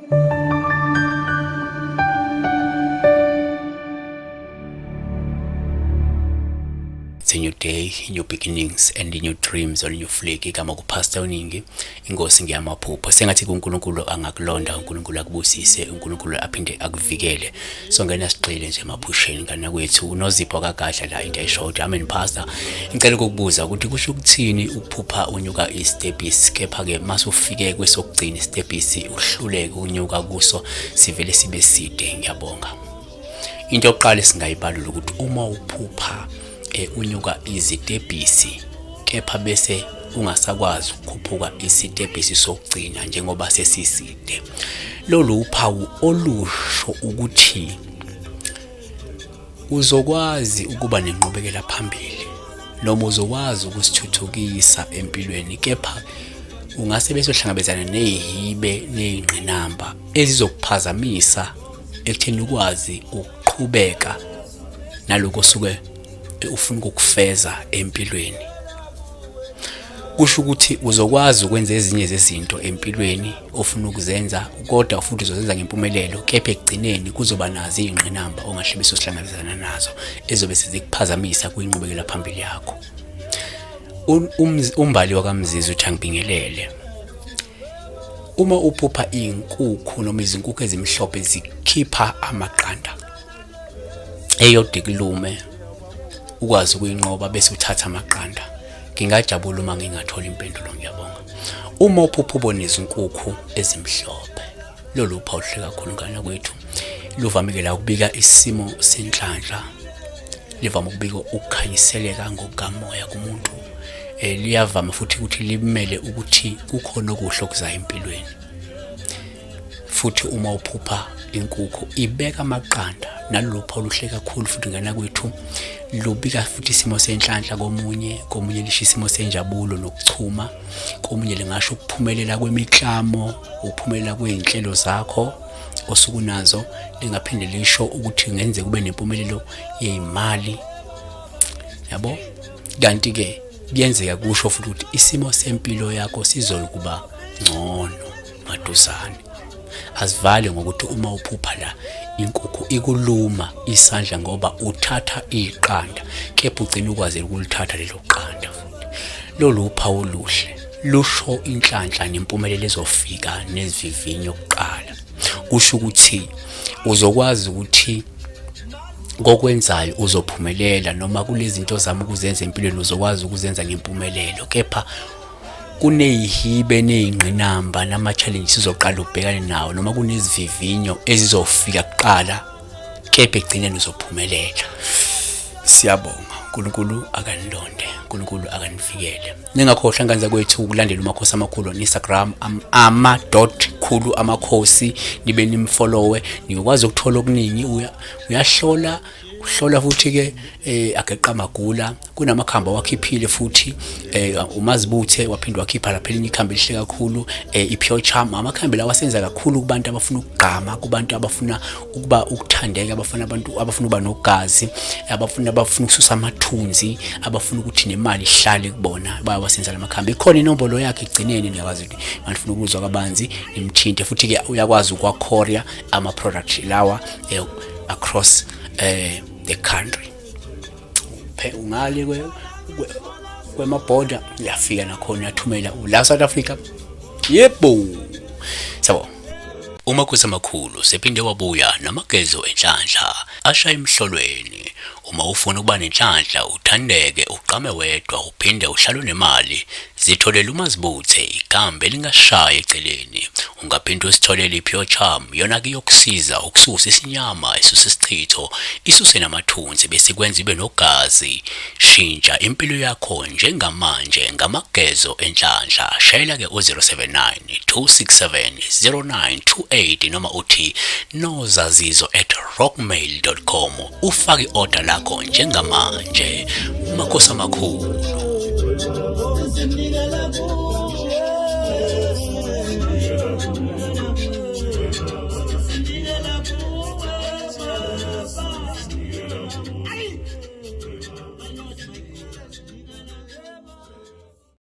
It's a new day, new beginnings and new dreams or new flake igama kupastor uningi inkosi ngiyamaphupho sengathi uNkulunkulu angakulonda uNkulunkulu akubusise uNkulunkulu aphinde akuvikele so ngena sigxile nje emaphusheni kana kwethu unozipho kaGadla la into ayishort amen pastor ngicela ukukubuza ukuthi kusho ukuthini ukuphupha unyuka izitebhisi kepha ke masufike kwesokugcina izitebhisi uhluleke unyuka kuso sivele sibe side ngiyabonga into yokuqala singayibalula ukuthi uma uphupha unyuka izitebhisi kepha bese ungasakwazi ukukhuphuka isitebhisi sokugcina njengoba sesiside lolu uphawu olusho ukuthi uzokwazi ukuba nenqubekela phambili noma uzokwazi ukusithuthukisa empilweni kepha ungase bese uhlangabezana nezihibe nezingqinamba ezizokuphazamisa ekutheni ukwazi ukuqhubeka naloko suke ufuna ukufeza empilweni kusho ukuthi uzokwazi ukwenza ezinye zezinto empilweni ofuna ukuzenza kodwa futhi uzozenza ngempumelelo kepha ekugcineni kuzoba nazo izingqinamba ongahlebisa usihlangabezana nazo ezobe sizikuphazamisa kuyinqubekela phambili yakho umbali wakamzizi uthi angibingelele uma uphupha inkukhu noma izinkukhu ezimhlophe zikhipha amaqanda eyodikulume ukwazi ukuyinqoba bese uthatha amaqanda ngingajabula uma ngingathola impendulo ngiyabonga uma uphupha ubona izinkukhu ezimhlophe lolu uphawu hle kakhulu ngana kwethu luvamile la ukubika isimo senhlanhla livama ukubika ukukhanyiseleka ngokukamoya kumuntu liyavama futhi ukuthi limele ukuthi kukhona okuhle okuzayo empilweni futhi uma uphupha inkukhu ibeka amaqanda nalolu phawu luhle kakhulu futhi ngana kwethu lubika futhi isimo senhlanhla komunye lisho isimo senjabulo nokuchuma komunye lingasho ukuphumelela kwemiklamo ukuphumelela kweinhlelo zakho osukunazo lingaphinde lisho ukuthi ngenze kube nempumelelo yezimali yabo kanti ke kuyenzeka kusho futhi ukuthi isimo sempilo yakho sizokuba ngcono maduzane asivale ngokuthi uma uphupha la inkukhu ikuluma isandla ngoba uthatha iqanda kepha ugcina ukwazi ukulithatha lelo qanda futhi lolu uphawu oluhle lusho inhlanhla nempumelelo ezofika nezivivinyo kuqala kusho ukuthi uzokwazi ukuthi ngokwenzayo uzophumelela noma kulezi zinto zami ukuzenza empilweni uzokwazi ukuzenza ngempumelelo kepha kunezihibe nezingqinamba nama challenges uzoqala ubhekane nawo noma kunezivivinyo ezizofika kuqala kepha egcineni uzophumelela siyabonga uNkulunkulu akanilonde uNkulunkulu akanifikele ningakhohlwa nganza kwethu ukulandela umakhosi amakhulu on Instagram ama.khulu amakhosi nibe nimfollowe nikwazi ukuthola okuningi uyahlola uhlola futhi ke ageqa magula kunamakhamba wakhiphile futhi umazibuthe waphindwa wakhipha lapha elinye ikhambi lihle kakhulu ipure charm amakhambi lawa asenza kakhulu kubantu abafuna ukugqama kubantu abafuna ukuba ukuthandeka abafuna uba nogazi abafuna ukususa amathunzi abafuna ukuthi nemali ihlale kubona bayawasenza lamakhambi ikhona inombolo yakhe egcineni niyakwazi ukuthi manifuna ukuzwa kabanzi nimthinte futhi ke uyakwazi ukwakhorya ama product lawa across the country ungale kwemaborder uyafika nakhona uyathumela la South Africa yebo sabo umakhosi amakhulu sephinde wabuya namagezo enhlanhla ashaya emhlolweni uma ufuna ukuba nenhlanhla uthandeke uqame wedwa uphinde uhlale nemali zitholela umazibuthe ikambe lingashaya eceleni ungaphinda usitholela ipure charm yona ke yokusiza ukususa isinyama isuse isichitho isuse namathunzi bese kwenza ibe nogazi shintsha impilo yakho njengamanje ngamagezo enhlanhla shayela ke 079 267 0928 noma uthi nozazizo@rockmail.com ufake i-order lakho njengamanje umakhosi amakhulu